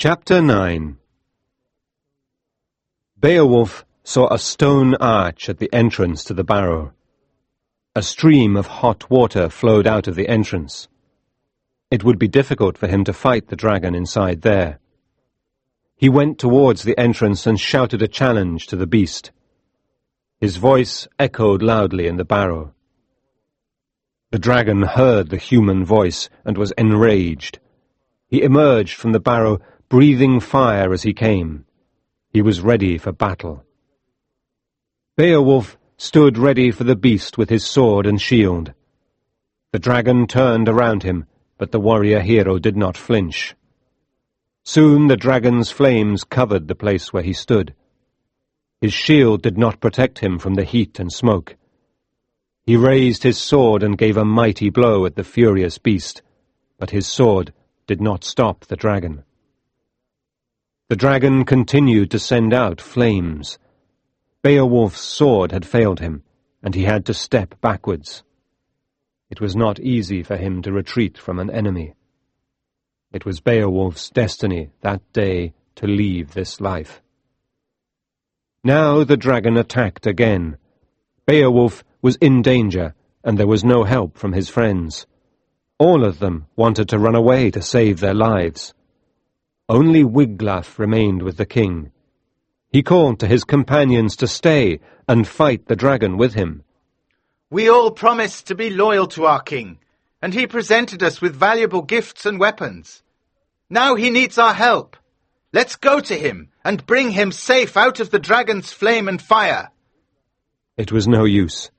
Chapter 9. Beowulf saw a stone arch at the entrance to the barrow. A stream of hot water flowed out of the entrance. It would be difficult for him to fight the dragon inside there. He went towards the entrance and shouted a challenge to the beast. His voice echoed loudly in the barrow. The dragon heard the human voice and was enraged. He emerged from the barrow, breathing fire as he came. He was ready for battle. Beowulf stood ready for the beast with his sword and shield. The dragon turned around him, but the warrior hero did not flinch. Soon the dragon's flames covered the place where he stood. His shield did not protect him from the heat and smoke. He raised his sword and gave a mighty blow at the furious beast, but his sword did not stop the dragon. The dragon continued to send out flames. Beowulf's sword had failed him, and he had to step backwards. It was not easy for him to retreat from an enemy. It was Beowulf's destiny that day to leave this life. Now the dragon attacked again. Beowulf was in danger, and there was no help from his friends. All of them wanted to run away to save their lives. Only Wiglaf remained with the king. He called to his companions to stay and fight the dragon with him. We all promised to be loyal to our king, and he presented us with valuable gifts and weapons. Now he needs our help. Let's go to him and bring him safe out of the dragon's flame and fire. It was no use.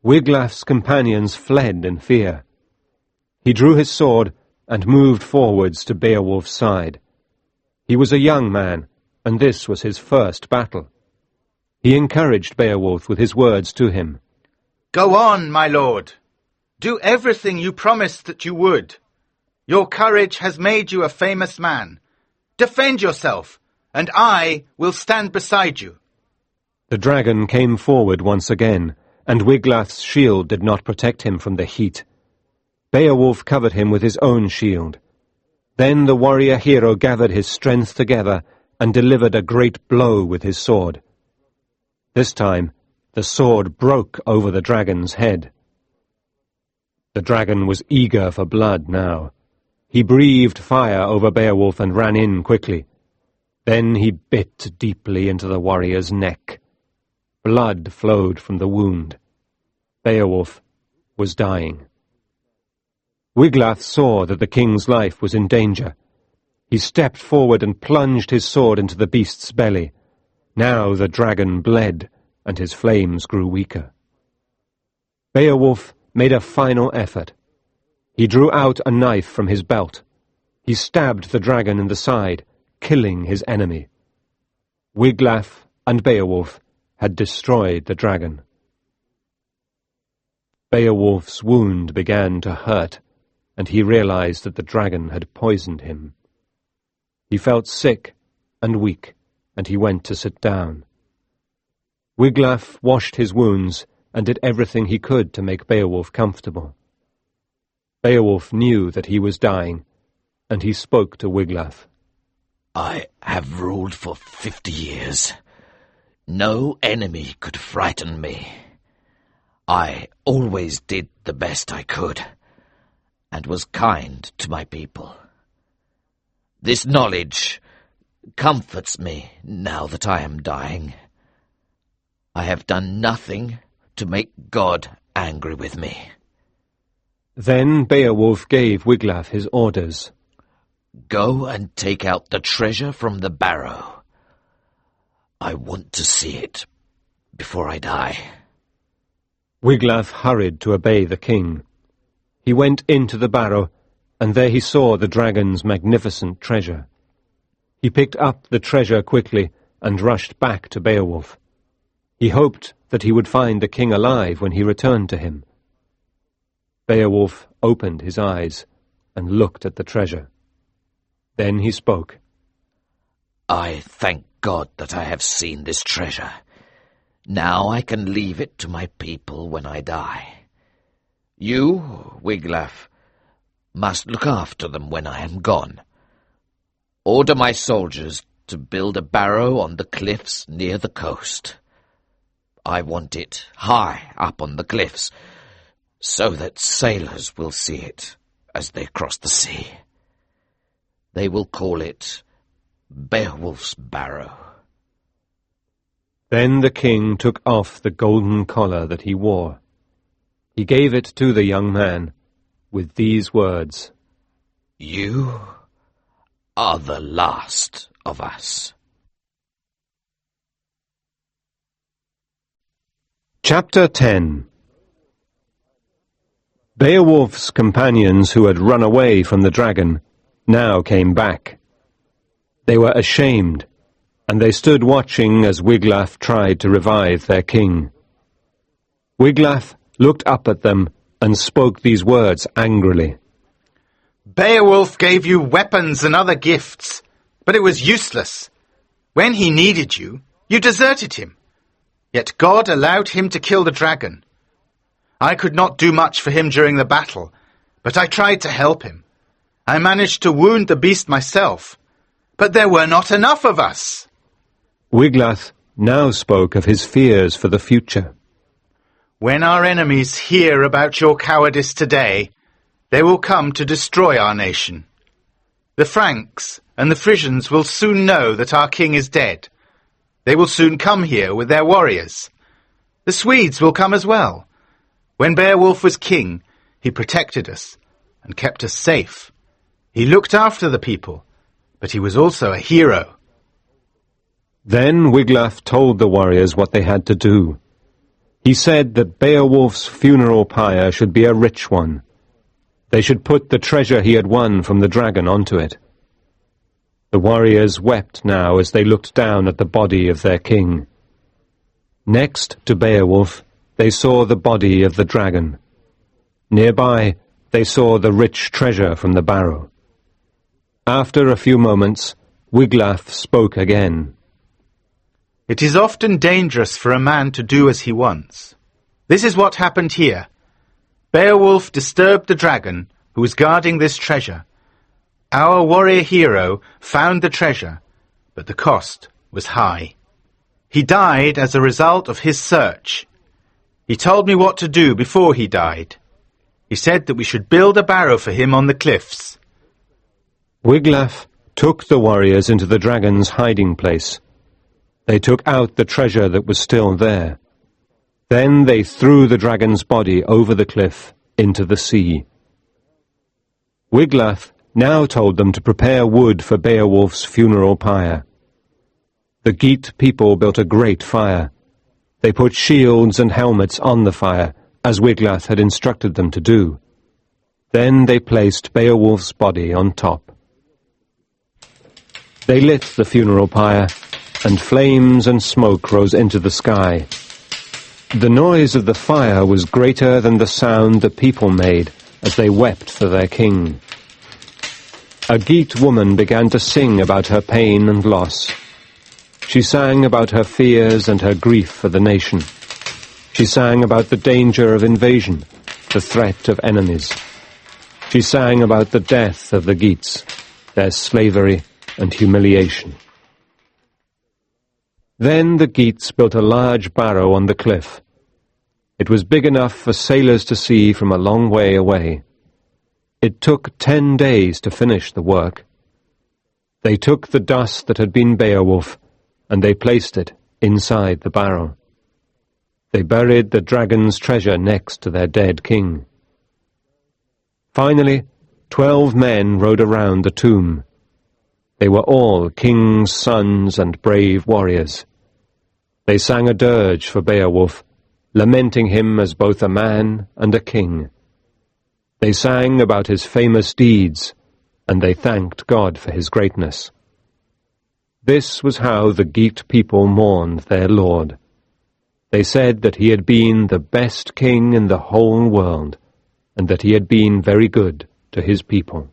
Wiglaf's companions fled in fear. He drew his sword and moved forwards to Beowulf's side. He was a young man, and this was his first battle. He encouraged Beowulf with his words to him. Go on, my lord. Do everything you promised that you would. Your courage has made you a famous man. Defend yourself, and I will stand beside you. The dragon came forward once again, and Wiglaf's shield did not protect him from the heat. Beowulf covered him with his own shield. Then the warrior hero gathered his strength together and delivered a great blow with his sword. This time, the sword broke over the dragon's head. The dragon was eager for blood now. He breathed fire over Beowulf and ran in quickly. Then he bit deeply into the warrior's neck. Blood flowed from the wound. Beowulf was dying. Wiglaf saw that the king's life was in danger. He stepped forward and plunged his sword into the beast's belly. Now the dragon bled, and his flames grew weaker. Beowulf made a final effort. He drew out a knife from his belt. He stabbed the dragon in the side, killing his enemy. Wiglaf and Beowulf had destroyed the dragon. Beowulf's wound began to hurt, and he realized that the dragon had poisoned him. He felt sick and weak, and he went to sit down. Wiglaf washed his wounds and did everything he could to make Beowulf comfortable. Beowulf knew that he was dying, and he spoke to Wiglaf. I have ruled for 50 years. No enemy could frighten me. I always did the best I could, and was kind to my people. This knowledge comforts me now that I am dying. I have done nothing to make God angry with me. Then Beowulf gave Wiglaf his orders. Go and take out the treasure from the barrow. I want to see it before I die. Wiglaf hurried to obey the king. He went into the barrow, and there he saw the dragon's magnificent treasure. He picked up the treasure quickly and rushed back to Beowulf. He hoped that he would find the king alive when he returned to him. Beowulf opened his eyes and looked at the treasure. Then he spoke. I thank God that I have seen this treasure. Now I can leave it to my people when I die. You, Wiglaf, must look after them when I am gone. order my soldiers to build a barrow on the cliffs near the coast. I want it high up on the cliffs, so that sailors will see it as they cross the sea. They will call it Beowulf's Barrow." Then the king took off the golden collar that he wore. He gave it to the young man, with these words, "You are the last of us." Chapter 10. Beowulf's companions who had run away from the dragon now came back. They were ashamed, and they stood watching as Wiglaf tried to revive their king. Wiglaf looked up at them and spoke these words angrily. "Beowulf gave you weapons and other gifts, but it was useless. When he needed you, you deserted him. Yet God allowed him to kill the dragon. I could not do much for him during the battle, but I tried to help him. I managed to wound the beast myself, but there were not enough of us." Wiglaf now spoke of his fears for the future. "When our enemies hear about your cowardice today, they will come to destroy our nation. The Franks and the Frisians will soon know that our king is dead. They will soon come here with their warriors. The Swedes will come as well. When Beowulf was king, he protected us and kept us safe. He looked after the people, but he was also a hero." Then Wiglaf told the warriors what they had to do. He said that Beowulf's funeral pyre should be a rich one. They should put the treasure he had won from the dragon onto it. The warriors wept now as they looked down at the body of their king. Next to Beowulf, they saw the body of the dragon. Nearby, they saw the rich treasure from the barrow. After a few moments, Wiglaf spoke again. "It is often dangerous for a man to do as he wants. This is what happened here. Beowulf disturbed the dragon who was guarding this treasure. Our warrior hero found the treasure, but the cost was high. He died as a result of his search. He told me what to do before he died. He said that we should build a barrow for him on the cliffs." Wiglaf took the warriors into the dragon's hiding place. They took out the treasure that was still there. Then they threw the dragon's body over the cliff into the sea. Wiglaf now told them to prepare wood for Beowulf's funeral pyre. The Geat people built a great fire. They put shields and helmets on the fire, as Wiglaf had instructed them to do. Then they placed Beowulf's body on top. They lit the funeral pyre, and flames and smoke rose into the sky. The noise of the fire was greater than the sound the people made as they wept for their king. A Geat woman began to sing about her pain and loss. She sang about her fears and her grief for the nation. She sang about the danger of invasion, the threat of enemies. She sang about the death of the Geats, their slavery and humiliation. Then the Geats built a large barrow on the cliff. It was big enough for sailors to see from a long way away. It took 10 days to finish the work. They took the dust that had been Beowulf, and they placed it inside the barrow. They buried the dragon's treasure next to their dead king. Finally, 12 men rode around the tomb. They were all kings' sons and brave warriors. They sang a dirge for Beowulf, lamenting him as both a man and a king. They sang about his famous deeds, and they thanked God for his greatness. This was how the Geat people mourned their lord. They said that he had been the best king in the whole world, and that he had been very good to his people.